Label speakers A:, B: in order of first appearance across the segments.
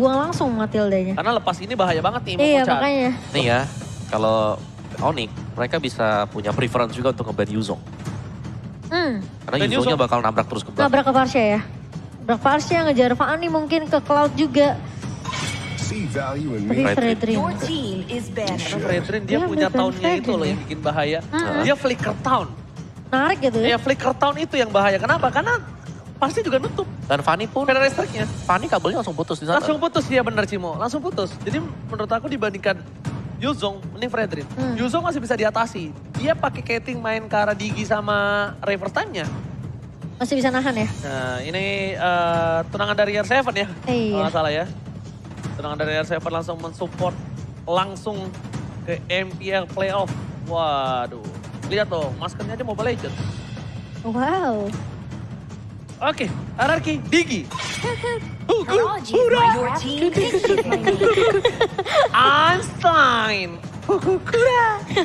A: buang langsung Matildanya.
B: Karena lepas ini bahaya banget nih
A: Iya
B: Momo-chan.
A: makanya.
C: Nih ya, kalau Onyx mereka bisa punya preference juga untuk nge-ban Yuzong. Karena
B: Dan
C: Yuzongnya
B: Yuzong
C: bakal nabrak terus ke belakang.
A: Nabrak ke Varsha ya. Nabrak Varsha, ngejar Fanny mungkin ke Cloud juga. Tapi Fredrin.
D: Your team is
B: Karena
D: banned.
B: Fredrin dia
A: Iya,
B: punya
A: bener,
B: town-nya itu
A: Fredrin
B: loh
A: ya.
B: yang bikin bahaya.
A: Mm-mm.
B: Dia flicker town.
A: Narik gitu ya.
B: Ya flicker town itu yang bahaya. Kenapa? Karena pasti juga nutup.
C: Dan Fanny pun,
B: Federal Strike-nya.
C: Fanny kabelnya langsung putus di sana.
B: Langsung putus dia bener Cimo. Langsung putus. Jadi menurut aku dibandingkan Yuzong, mending Fredrin. Yuzong masih bisa diatasi. Dia pakai Keting main ke arah Digi sama reverse time-nya.
A: Masih bisa nahan ya.
B: Nah ini tunangan dari R7 ya.
A: Iya.
B: Kalau nggak salah ya. Tunangan dari R7 langsung mensupport langsung ke MPL Playoff. Waduh. Lihat dong, maskernya aja Mobile Legends.
A: Wow.
B: Oke, hierarki Digi.
D: Apologies, but your team is disappointed.
B: Einstein.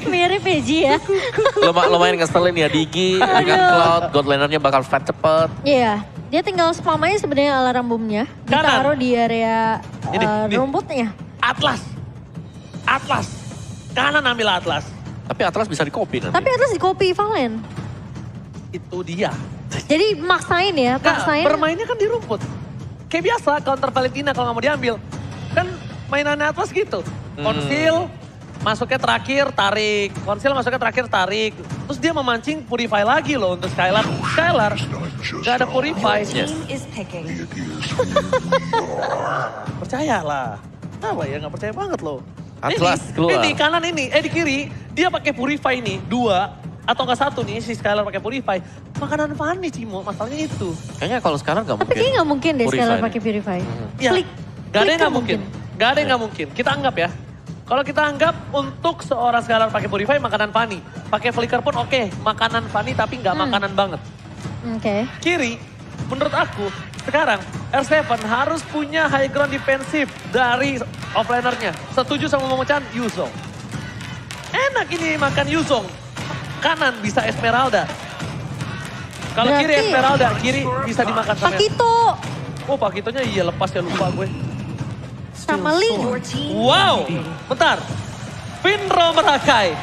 A: Mirip ya Ji ya.
C: Lumayan ngeselin ya Digi dengan Cloud, God Laner-nya bakal fight cepet.
A: Iya. Dia tinggal spam aja sebenarnya alarm boomnya. Ditaruh di area
B: Ini.
A: rumputnya.
B: Atlas. Atlas. Kanan ambil Atlas.
C: Tapi Atlas bisa di-copy nanti.
A: Tapi atas di copy Valen.
B: Itu dia.
A: Jadi maksain ya,
B: Nggak,
A: maksain.
B: bermainnya kan di rumput. Kayak biasa counter Valentina kalau nggak mau diambil. Kan mainannya Atlas gitu. Konsil masuknya terakhir tarik. Konsil masuknya terakhir tarik. Terus dia memancing Purify lagi loh untuk Skylar. Skylar nggak ada Purify.
D: Team is picking.
B: Percayalah. Apa ya nggak percaya banget loh.
C: Atlas keluar.
B: Ini kanan ini, di kiri dia pakai Purify nih, 2 atau enggak 1 nih si Skylar pakai Purify. Makanan Fanny Cimo, masalahnya itu.
C: Kayaknya kalau sekarang nggak
A: Tapi
C: mungkin.
A: kayaknya nggak mungkin deh
C: Purify
A: Skylar
C: nih.
A: pakai Purify.
B: Ya,
A: Klik.
B: gak ada yang
A: klik
B: nggak mungkin. Gak ada yang
C: Ya.
B: nggak mungkin. Kita anggap ya. Kalau kita anggap untuk seorang Skylar pakai Purify makanan Fanny. Pakai Flicker pun oke, makanan Fanny tapi nggak makanan banget.
A: Oke.
B: Kiri, menurut aku sekarang R7 harus punya high ground defensif dari offlanernya. Setuju sama Momo-chan? Yuzong. Enak ini makan Yuzong. Kanan bisa Esmeralda. Kalau kiri
A: Berarti-
B: Esmeralda, kiri bisa dimakan sama...
A: Pakito
B: Oh Pakitonya iya lepas ya lupa gue.
A: sama Ling.
D: Your team
B: Wow, bentar. Finro Merakai.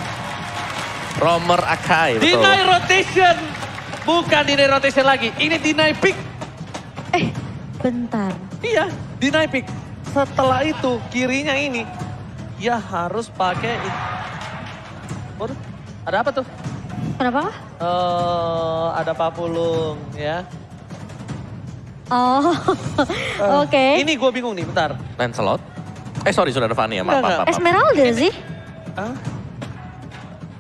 C: Romer Akai, betul.
B: Deny rotation. Bukan deny rotation lagi, ini deny pick.
A: Bentar.
B: Iya, deny pick. Setelah itu kirinya ini, ya harus pakai. Waduh, ada apa tuh?
A: Kenapa?
B: Ada papulung ya.
A: Oh, oke.
B: Ini gue bingung nih, bentar.
C: Lancelot. Sorry sudah ada Fanny ya, maaf,
B: Enggak,
C: maaf, maaf.
A: Esmeralda sih.
B: Hah?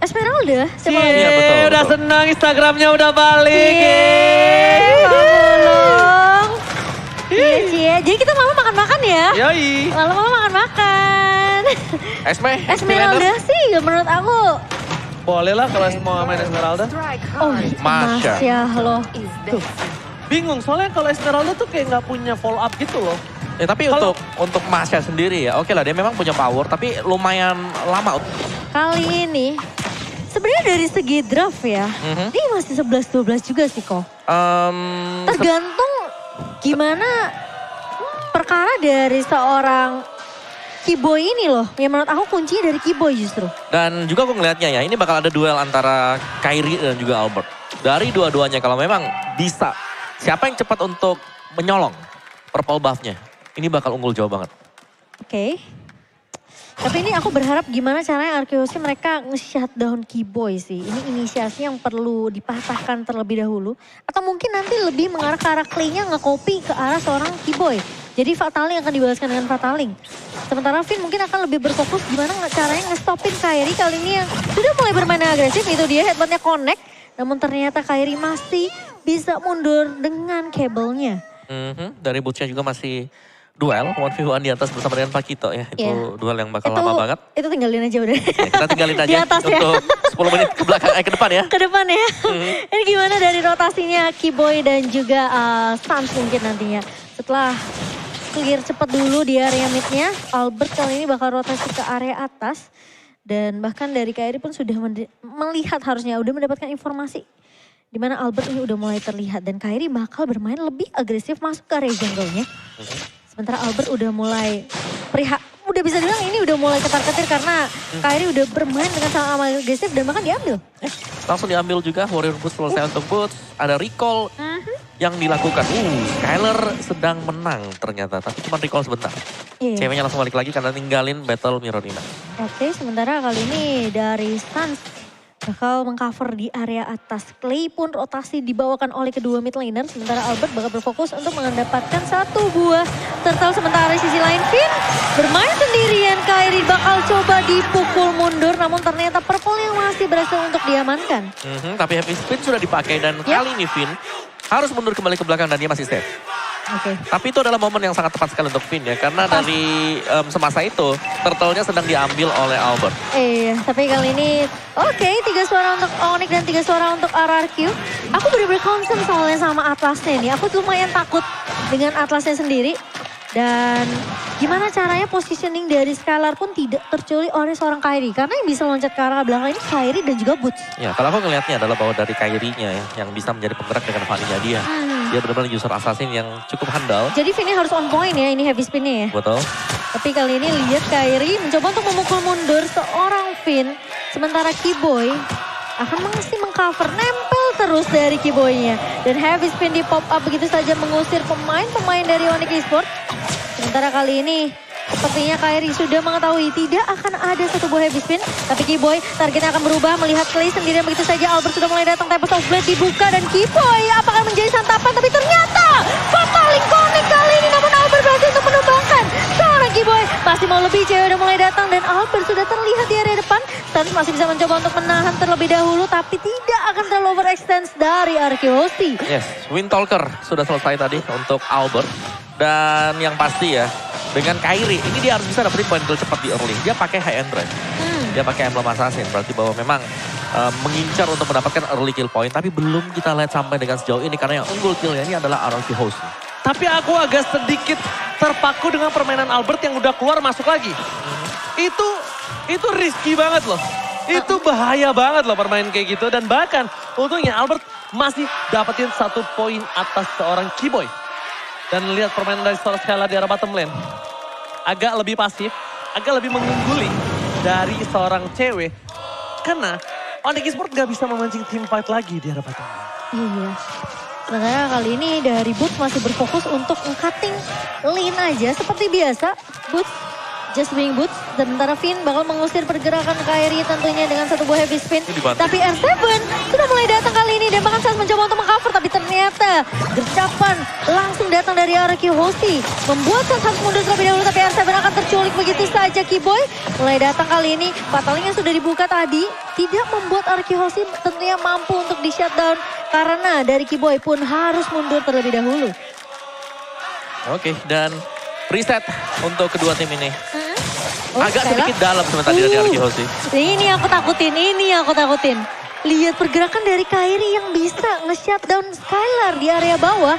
A: Esmeralda. Siapa
B: Cie,
A: lagi?
C: Iya, betul,
B: udah
C: betul.
B: senang Instagramnya udah balik.
A: Papulung. Iya Cie. Jadi kita malam makan-makan ya.
B: Yoi.
A: Malam-malam makan-makan.
C: Esme,
A: Esmeralda sih menurut aku.
B: Boleh lah kalau semua main Esmeralda.
D: strike
A: Oh,
D: hard
C: Masya.
A: Masya loh.
D: is this.
B: Bingung, soalnya kalau Esmeralda tuh kayak nggak punya follow up gitu loh.
C: Ya tapi
B: Kalau-
C: untuk Masya sendiri ya, oke lah dia memang punya power, tapi lumayan lama.
A: Kali ini sebenarnya dari segi draft ya,
C: Mhm.
A: ini masih 11-12 juga sih kok. Tergantung gimana perkara dari seorang Keyboy ini loh. Yang menurut aku kuncinya dari Keyboy justru.
C: Dan juga aku ngelihatnya ya, ini bakal ada duel antara Kyrie dan juga Albert. Dari dua-duanya kalau memang bisa, siapa yang cepat untuk menyolong purple buff-nya, ini bakal unggul jauh banget.
A: Oke. Tapi ini aku berharap gimana caranya Arkeosi mereka nge-shutdown Keyboy sih. Ini inisiasi yang perlu dipatahkan terlebih dahulu. Atau mungkin nanti lebih mengarah ke arah Clay-nya nge-copy ke arah seorang Keyboy. Jadi Fataling akan dibalaskan dengan Fataling. Sementara Finn mungkin akan lebih berfokus gimana caranya nge-stopin Kyrie kali ini yang sudah mulai bermain agresif. Itu dia headbutt-nya connect. Namun ternyata Kyrie masih bisa mundur dengan kabelnya.
C: Dari Butchnya juga masih duel 1v1 di atas bersama dengan Pakito ya. Itu
A: Iya.
C: duel yang bakal lama banget.
A: Itu tinggalin aja udah.
C: Ya, kita tinggalin aja
A: Di atas ya.
C: untuk 10 menit ke belakang, ke depan ya.
A: Ke depan ya. Ini gimana dari rotasinya Keyboy dan juga Sans mungkin nantinya. Setelah clear cepat dulu di area midnya, Albert kali ini bakal rotasi ke area atas. Dan bahkan dari Kyrie pun sudah melihat harusnya, udah mendapatkan informasi. Di mana Albert ini udah mulai terlihat dan Kyrie bakal bermain lebih agresif masuk ke area jungle-nya. Sementara Albert udah mulai udah bisa dibilang ini udah mulai ketar-ketir karena Kairi udah bermain dengan sangat amat agresif dan bahkan diambil.
C: Langsung diambil juga, Warrior Boots selesai untuk Boots. Ada recall yang dilakukan. Skyler sedang menang ternyata, tapi cuma recall sebentar.
A: Iya.
C: Ceweknya langsung balik lagi karena ninggalin Battle Mirror Nina.
A: Oke, sementara kali ini dari Suns bakal mengcover di area atas. Clay pun rotasi dibawakan oleh kedua mid laner. Sementara Albert bakal berfokus untuk mendapatkan satu buah turtle. Sementara di sisi lain Finn bermain sendirian. Kairi bakal coba dipukul mundur. Namun ternyata purple yang masih berhasil untuk diamankan.
C: Tapi Heavy Spin sudah dipakai dan kali ini Finn harus mundur kembali ke belakang dan dia masih safe.
A: Oke.
C: Tapi itu adalah momen yang sangat tepat sekali untuk Finn ya. Karena dari semasa itu, turtle-nya sedang diambil oleh Albert.
A: Iya, tapi kali ini oke, 3 suara untuk Onyx dan 3 suara untuk RRQ. Aku bener-bener concern soalnya sama Atlasnya nih. Aku lumayan takut dengan Atlasnya sendiri. Dan gimana caranya positioning dari Skylar pun tidak terculik oleh seorang Kairi. Karena yang bisa loncat ke arah belakang ini Kairi dan juga Boots.
C: Ya, kalau aku ngelihatnya adalah bahwa dari Kairi-nya ya, yang bisa menjadi penggerak dengan Vanilla dia. Dia benar-benar user assassin yang cukup handal.
A: Jadi Finn harus on point ya, ini heavy spin-nya ya.
C: Betul.
A: Tapi kali ini lihat Kairi mencoba untuk memukul mundur seorang Finn. Sementara Keyboy akan masih mengcover, nempel terus dari Keyboy-nya. Dan heavy spin di pop up begitu saja mengusir pemain-pemain dari Onyx Esports. Sementara kali ini sepertinya Kairi sudah mengetahui tidak akan ada satu buah heavy spin. Tapi Keyboy targetnya akan berubah melihat Clay sendirian begitu saja. Albert sudah mulai datang, Tempest of Blade dibuka dan Keyboy apakah menjadi santapan. Tapi ternyata Fataling Connect kali ini namun Albert berhasil untuk menumbangkan seorang Keyboy. Masih mau lebih, cewek udah mulai datang dan Albert sudah terlihat di area depan. Suns masih bisa mencoba untuk menahan terlebih dahulu tapi tidak akan terlalu overextend dari Arkeosi.
C: Yes, Windtalker sudah selesai tadi untuk Albert. Dan yang pasti ya, dengan Kairi, ini dia harus bisa dapetin poin kill cepat di early. Dia pakai high end drive. Dia pakai emblem assassin, berarti bahwa memang mengincar untuk mendapatkan early kill point. Tapi belum kita lihat sampai dengan sejauh ini karena yang unggul killnya ini adalah RRQ host.
B: Tapi aku agak sedikit terpaku dengan permainan Albert yang udah keluar masuk lagi. Itu risky banget loh. Itu bahaya banget loh permainan kayak gitu. Dan bahkan untungnya Albert masih dapetin 1 poin atas seorang Keyboy. Dan lihat permainan dari seorang Skylar di arah bottom lane. Agak lebih pasif, agak lebih mengungguli dari seorang cewek. Karena Onyx Esports gak bisa memancing team fight lagi di arah bottom lane.
A: Iya. Sementara kali ini dari Boots masih berfokus untuk cutting lane aja seperti biasa. Boots just being Boots. Sementara Finn bakal mengusir pergerakan Kairi tentunya dengan 1 buah heavy spin. Tapi R7 sudah mulai datang kali ini dan bahkan saat mencoba untuk mengcover. Tapi ternyata gercapan langsung datang dari RRQ Hosti. Membuat Suns harus mundur terlebih dahulu tapi R7 akan terculik begitu saja. Keyboy mulai datang kali ini. Pataling yang sudah dibuka tadi tidak membuat RRQ Hosti tentunya mampu untuk di shutdown. Karena dari Keyboy pun harus mundur terlebih dahulu.
C: Oke, dan reset untuk kedua tim ini. Agak
A: Skylar
C: sedikit dalam sebentar dari RRQ host sih.
A: Ini yang aku takutin. Lihat pergerakan dari Kairi yang bisa nge-shutdown Skylar di area bawah.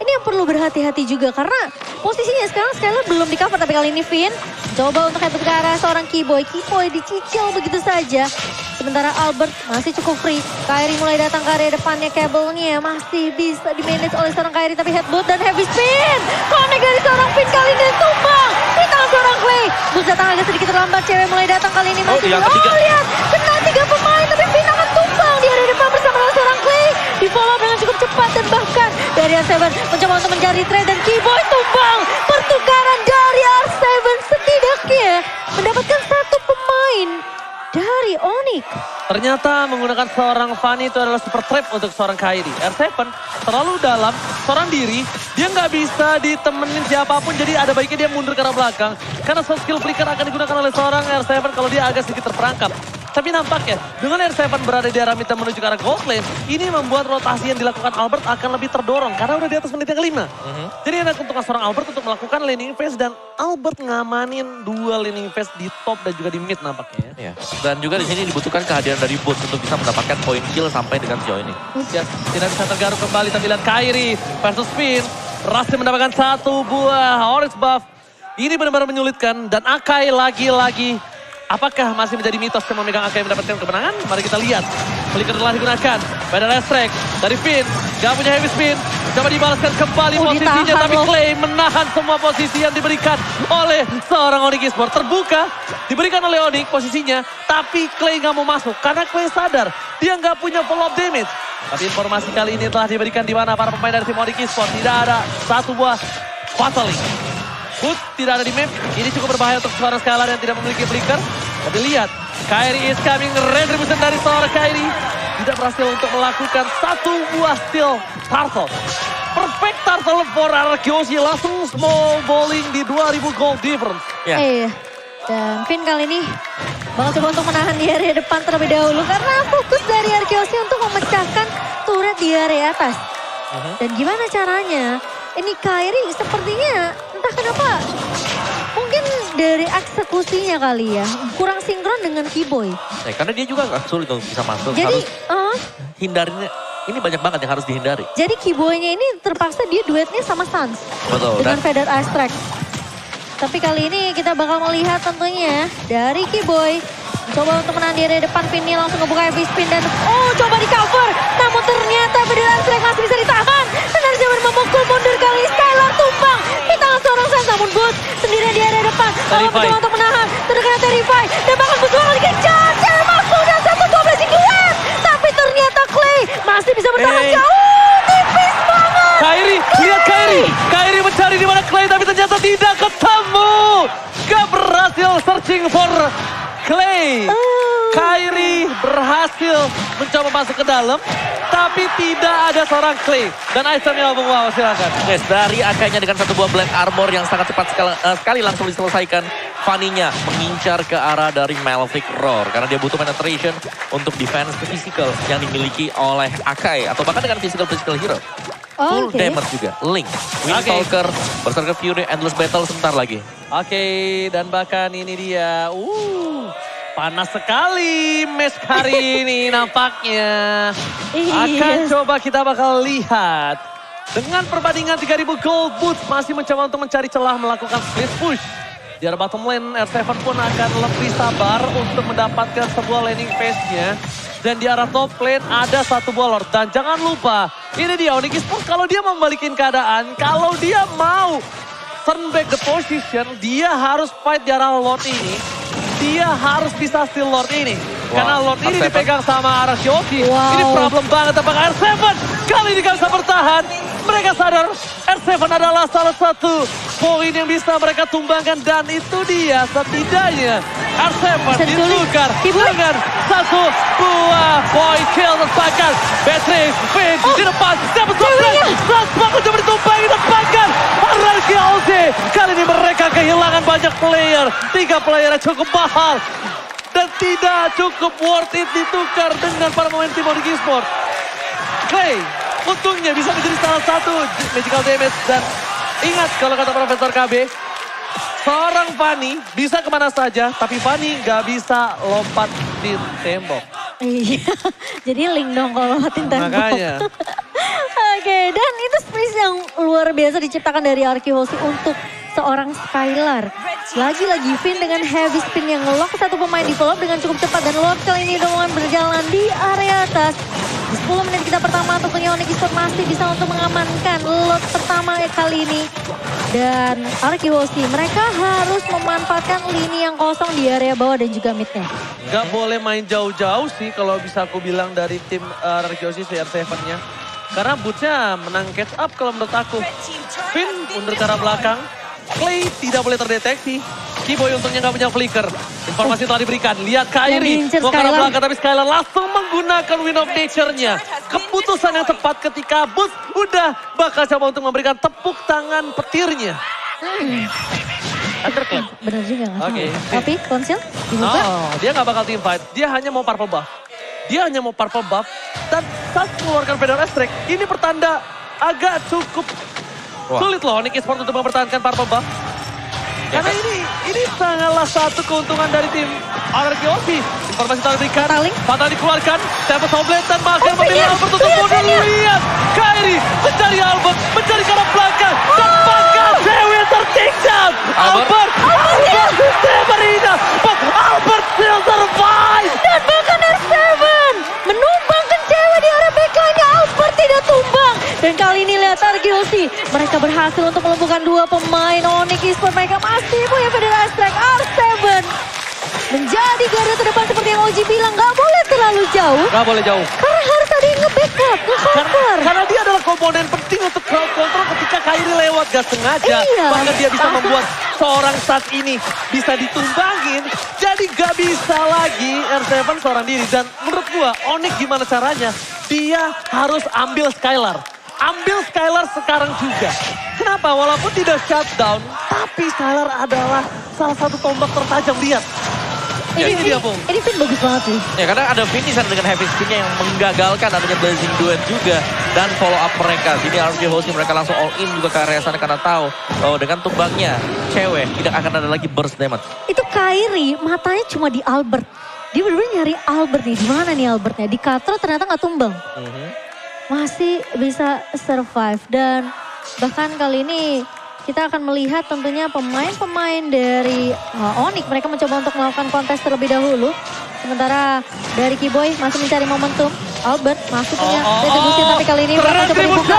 A: Ini yang perlu berhati-hati juga karena posisinya sekarang Skylar belum di cover. Tapi kali ini Finn coba untuk head ke arah seorang Keyboy. Keyboy dicicil begitu saja. Sementara Albert masih cukup free. Kairi mulai datang ke area depannya, kabelnya masih bisa di-manage oleh seorang Kairi. Tapi headbutt dan heavy spin. Connect dari seorang Finn kali ini tumbang di tangan seorang Clay. Bus datang agak sedikit terlambat, cewek mulai datang kali ini. Masih
C: yang ketiga.
A: lihat, kena 3 pemain. Tapi Finn akan tumbang di area depan bersama dengan seorang Clay. Di follow dengan cukup cepat dan bahkan dari R7 mencoba untuk mencari trade dan Keyboy tumbang. Pertukaran dari R7 setidaknya mendapatkan 1 pemain dari Onyx.
B: Ternyata menggunakan seorang Fanny itu adalah super trap untuk seorang Kairi. R7 terlalu dalam, seorang diri. Dia nggak bisa ditemenin siapapun, jadi ada baiknya dia mundur ke arah belakang. Karena soft skill flicker akan digunakan oleh seorang R7 kalau dia agak sedikit terperangkap. Tapi nampaknya dengan R7 berada di arah mid dan menuju ke arah gold lane, ini membuat rotasi yang dilakukan Albert akan lebih terdorong karena udah di atas menit yang kelima. Jadi ada keuntungan seorang Albert untuk melakukan laning phase dan Albert ngamanin 2 laning phase di top dan juga di mid nampaknya.
C: Ya. Dan juga di sini dibutuhkan kehadiran dari Boots untuk bisa mendapatkan poin kill sampai dengan sejauh ini.
B: Ya, tidak bisa tergaruk kembali tapi lihat Kairi versus Finn. Berhasil mendapatkan 1 buah orange buff. Ini benar-benar menyulitkan dan Akai lagi-lagi. Apakah masih menjadi mitos yang memegang Akai mendapatkan kemenangan? Mari kita lihat. Flicker telah digunakan. Pedal Estrek dari Finn, gak punya heavy spin. Coba dibalaskan kembali posisinya,
A: ditahan
B: tapi
A: loh.
B: Clay menahan semua posisi yang diberikan oleh seorang Onyx Esports. Terbuka, diberikan oleh Onyx posisinya, tapi Clay gak mau masuk. Karena Clay sadar, dia gak punya follow-up damage. Tapi informasi kali ini telah diberikan di mana para pemain dari tim Onyx Esports. Tidak ada satu buah Fatalik. Hood tidak ada di map, ini cukup berbahaya untuk seorang Skylar yang tidak memiliki flicker. Tapi lihat, Kairi is coming, retribution dari seorang Kairi. Tidak berhasil untuk melakukan satu buah steal turtle. Perfect turtle for Arkeoshi, langsung small bowling di 2000 gold difference.
C: Ya.
A: Iya. Dan Finn kali ini bakal coba untuk menahan di area depan terlebih dahulu. Karena fokus dari Arkeoshi untuk memecahkan turret di area atas. Dan gimana caranya? Ini Kairi sepertinya entah kenapa mungkin dari eksekusinya kali ya. Kurang sinkron dengan Keyboy.
C: Karena dia juga gak sulit untuk bisa masuk.
A: Jadi,
C: Harus hindarinnya. Ini banyak banget yang harus dihindari.
A: jadi Keyboy-nya ini terpaksa dia duetnya sama Sans.
C: Betul.
A: Dengan
C: Dan
A: Faded Astrek. Tapi kali ini kita bakal melihat tentunya dari Keyboy. Coba untuk menahan di area depan, Vinny langsung ngebuka heavy spin dan coba di cover. Namun ternyata Faded Astrek masih bisa ditahan. Dan harus coba memukul mundur kali ini. Skylar tumbang di tangan seorang Sans. Namun Boots sendirian di area depan. Lalu
C: Terrify.
A: mencoba untuk menahan. Terkena Terrify. Dan bahkan Boots bakal dikejar. Cewek mampu dan 1-12 di duet. Tapi ternyata Clay masih bisa bertahan jauh. Tipis banget.
B: Kairi, lihat Kairi. Kairi mencari di mana Clay, tapi ternyata tidak ketemu. Gak berhasil searching for Clay. Kairi berhasil mencoba masuk ke dalam, tapi tidak ada seorang Clay. Dan itemnya Bung Wow, silakan.
C: yes, dari Akainya dengan satu buah black armor yang sangat cepat sekali langsung diselesaikan. Fanny-nya mengincar ke arah dari Malefic Roar. Karena dia butuh penetration untuk defense physical yang dimiliki oleh Akai. Atau bahkan dengan physical hero. Full
A: Oke.
C: damage juga. Link, Windstalker, Berserker Fury, Endless Battle sebentar lagi.
B: Oke, dan bahkan ini dia. Panas sekali match hari ini nampaknya. Akan
A: Yes.
B: coba kita bakal lihat. Dengan perbandingan 3000 gold, Boots masih mencoba untuk mencari celah melakukan split push. Di arah bottom lane, R7 pun akan lebih sabar untuk mendapatkan sebuah laning phase-nya. Dan di arah top lane ada satu buah Lord. Dan jangan lupa, ini dia Onyx Esports kalau dia membalikin keadaan, kalau dia mau turn back the position, dia harus fight di arah Lord ini. Dia harus bisa steal Lord ini. Karena Lord ini
C: R7.
B: dipegang sama Arkeoshi.
A: Wow.
B: Ini problem banget apakah R7 kali ini gak bisa bertahan. Mereka sadar R7 adalah salah satu poin yang bisa mereka tumbangkan. Dan itu dia setidaknya R7
A: Bisa diculik.
B: ditukar
A: Keyboy.
B: dengan satu buah point kill terpakan. Beatrix, Finn di depan. Dapat
A: ceweknya.
B: Transpak coba ditumpangi tempatkan. Arkeoshi. Kali ini mereka kehilangan banyak player. 3 player yang cukup mahal. Dan tidak cukup worth it ditukar dengan para pemain tim Onyx Esports. Clay, untungnya bisa menjadi salah satu magical damage. Dan ingat kalau kata Profesor KB, seorang Fanny bisa kemana saja, tapi Fanny nggak bisa lompat di tembok.
A: Iya, jadi link dong kalau lewatin tembok.
B: Makanya.
A: Oke, dan itu space yang luar biasa diciptakan dari Arkeoshi untuk seorang Skylar. Lagi-lagi Finn dengan heavy spin yang ngelock satu pemain develop dengan cukup cepat. Dan Lord kali ini dengan berjalan di area atas. Di 10 menit kita pertama tentunya Onyx Esports masih bisa untuk mengamankan Lord pertama kali ini. Dan Arkeoshi mereka harus memanfaatkan lini yang kosong di area bawah dan juga midnya.
B: Nggak boleh main jauh-jauh sih kalau bisa aku bilang dari tim Arkeoshi CR7-nya. Karena Boots-nya menang catch up kalau menurut aku. Finn mundur ke arah belakang. Clay tidak boleh terdeteksi. Keyboy untungnya nggak punya flicker. Informasi telah diberikan. Lihat Kairi.
A: Yang diincer
B: Mau ke arah
A: Skylar.
B: belakang tapi Skylar langsung menggunakan Wind of Nature-nya. Keputusan yang tepat ketika Boots udah bakal coba untuk memberikan tepuk tangan petirnya. Underclap.
A: Bener juga nggak
B: Oke.
A: salah. Tapi konsil dibuka.
B: Oh, dia nggak bakal team fight. Dia hanya mau purple buff. Dia hanya mau purple buff. Dan saat mengeluarkan Pedal Estrek, ini pertanda agak cukup sulit loh Onyx Esports untuk mempertahankan purple buff. Karena ini sangatlah satu keuntungan dari tim Arkeoshi. Informasi telah diberikan.
A: Fataling.
B: Fatal dikeluarkan. Tempo Soblet dan bahkan
A: Oh,
B: memilih
A: Finian.
B: Albert untuk
A: Lihat,
B: mundur.
A: Finian.
B: Lihat. Kairi mencari Albert. Mencari ke arah belakang. Dan bahkan cewek tertinggal.
C: Albert.
B: Albert. Severina. But Albert still survive.
A: Dan bahkan R7 menumbangkan cewek di area back berhasil untuk melumpuhkan 2 pemain Onyx Esports. Mereka masih punya Federal Strike. R7 menjadi garda terdepan seperti yang Oji bilang. Gak boleh terlalu jauh.
B: Gak boleh jauh.
A: Karena harus ada yang nge-backup, nge-cover.
B: Karena dia adalah komponen penting untuk crowd control ketika Kyrie lewat gak sengaja.
A: Iya.
B: Bahkan dia bisa membuat seorang saat ini bisa ditumbangin. Jadi gak bisa lagi R7 seorang diri. Dan menurut gua Onyx gimana caranya? Dia harus ambil Skylar. Ambil Skylar sekarang juga. Kenapa? Walaupun tidak shutdown, tapi Skylar adalah salah satu tombak tertajam. Lihat. Ini dia, Bung.
A: Ini Finn bagus banget sih.
C: Ya karena ada Finn di sana dengan heavy spinnya yang menggagalkan adanya blazing duet juga. Dan follow up mereka. Sini RG Hosting mereka langsung all in juga ke area sana karena tahu bahwa dengan tumbangnya cewek tidak akan ada lagi burst damage.
A: Itu Kyrie matanya cuma di Albert. Dia bener-bener nyari Albert nih. Di mana nih Albertnya? Di Cutthroat ternyata nggak tumbang. Masih bisa survive. Dan bahkan kali ini kita akan melihat tentunya pemain-pemain dari Onyx. Mereka mencoba untuk melakukan kontes terlebih dahulu. Sementara dari Kiboy masih mencari momentum. Albert masih punya retribusi tapi kali ini mereka coba dibuka.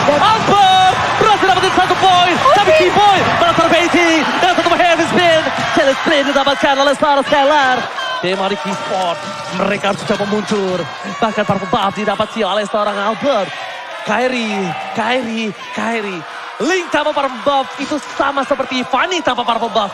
B: Albert berhasil dapetin 1 poin. Tapi Kiboy malah terbeiti. Dan satu heavy spin. Challenge spin didapatkan oleh seorang Skylar. Tim Onyx Esports mereka harus coba muncul. Bahkan Purple Buff didapati oleh seorang Albert. Kyrie. Link tanpa Purple Buff itu sama seperti Fanny tanpa Purple Buff.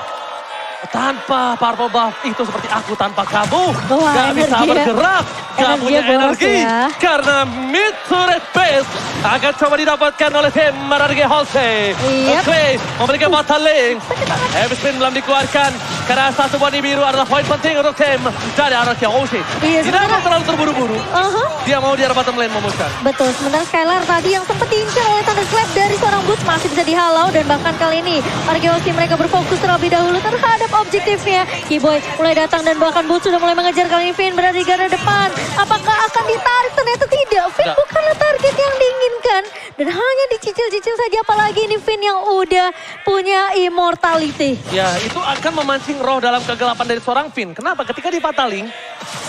B: Tanpa Purple Buff itu seperti aku tanpa kamu.
A: Wah,
B: gak bisa bergerak, gak punya
A: boros
B: energi.
A: ya.
B: Karena mid turret base akan coba didapatkan oleh tim RG Hosting.
A: Yep.
B: Clay memberikan bataling. Heavy spin belum dikeluarkan. Karena satu body biru adalah poin penting untuk tim dari RG Hosting.
A: Iya,
B: Tidak mau terlalu terburu-buru. Dia mau di bottom lane memutuskan.
A: Betul, sementara Skylar tadi yang sempat diincar oleh Thunderclap dari seorang Boots masih bisa dihalau. Dan bahkan kali ini RG mereka berfokus terlebih dahulu terhadap objektifnya. Kiboy mulai datang dan bahkan Boots sudah mulai mengejar. Kali ini Finn berada di garda depan. Apakah akan ditarik? Ternyata tidak. Finn bukanlah target yang diinginkan. Dan hanya dicicil-cicil saja, apalagi ini Finn yang udah punya immortality.
B: Ya, itu akan memancing roh dalam kegelapan dari seorang Finn. Kenapa? Ketika di pataling,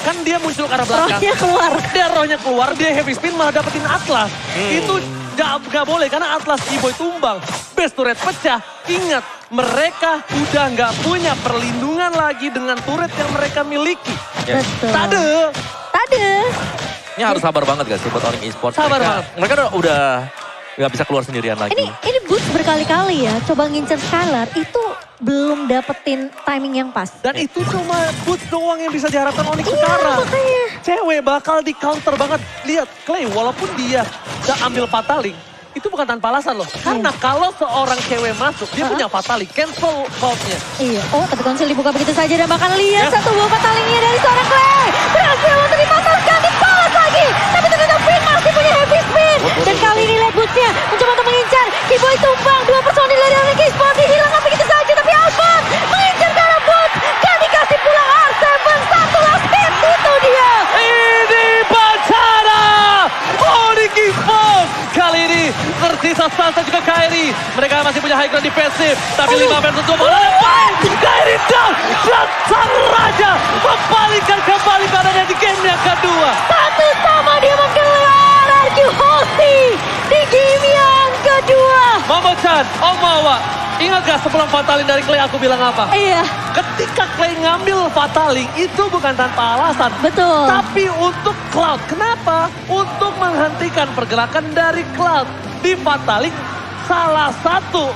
B: kan dia muncul ke arah belakang.
A: Rohnya keluar.
B: Rohnya keluar, dia heavy spin malah dapetin Atlas. Itu gak boleh karena Atlas Kiboy tumbang. Base turret pecah. Ingat, mereka udah gak punya perlindungan lagi dengan turret yang mereka miliki.
A: Betul.
B: Tade.
C: Ini harus sabar banget gak sih buat Onyx Esports.
B: Sabar banget.
C: Mereka udah gak bisa keluar sendirian lagi.
A: Ini Boots berkali-kali ya coba ngincer Skylar itu belum dapetin timing yang pas.
B: Dan itu cuma Boots doang yang bisa diharapkan Onyx
A: Iya,
B: sekarang.
A: makanya.
B: Cewek bakal di counter banget. Lihat, Clay walaupun dia udah ambil pataling, itu bukan tanpa alasan loh. Karena kalau seorang cewek masuk, dia punya pataling, cancel call-nya.
A: Iya, tapi konsil dibuka begitu saja dan bahkan lihat satu buah patalingnya dari seorang Clay. Berhasil untuk dipasarkan, dibalas lagi. Tapi ternyata Finn masih punya heavy spin. Dan kali ini lihat Boots-nya mencoba untuk mengincar. Kiboy tumbang, 2 personil dari Onyx Esports dihilangkan begitu saja. Tapi Albert mengincar ke arah Boots. Gak dikasih pulang R7, satu last hit, itu dia.
B: Ini Bacara! Onyx Esports! Kali ini tersisa Sansa juga Kyrie. Mereka masih punya high ground defensive. Tapi 5 versus 2 malah lepas. Kyrie down! Dan sang raja membalikkan kembali badannya di game yang kedua.
A: Satu sama diamankan oleh RRQ Hosting di game yang kedua.
B: Momo-chan, Omawa. Ingat gak sebelum fataling dari Clay aku bilang apa?
A: Iya,
B: Ketika Clay ngambil fataling itu bukan tanpa alasan.
A: betul.
B: Tapi untuk Cloud. Kenapa? Untuk menghentikan pergerakan dari Cloud. Di fataling salah satu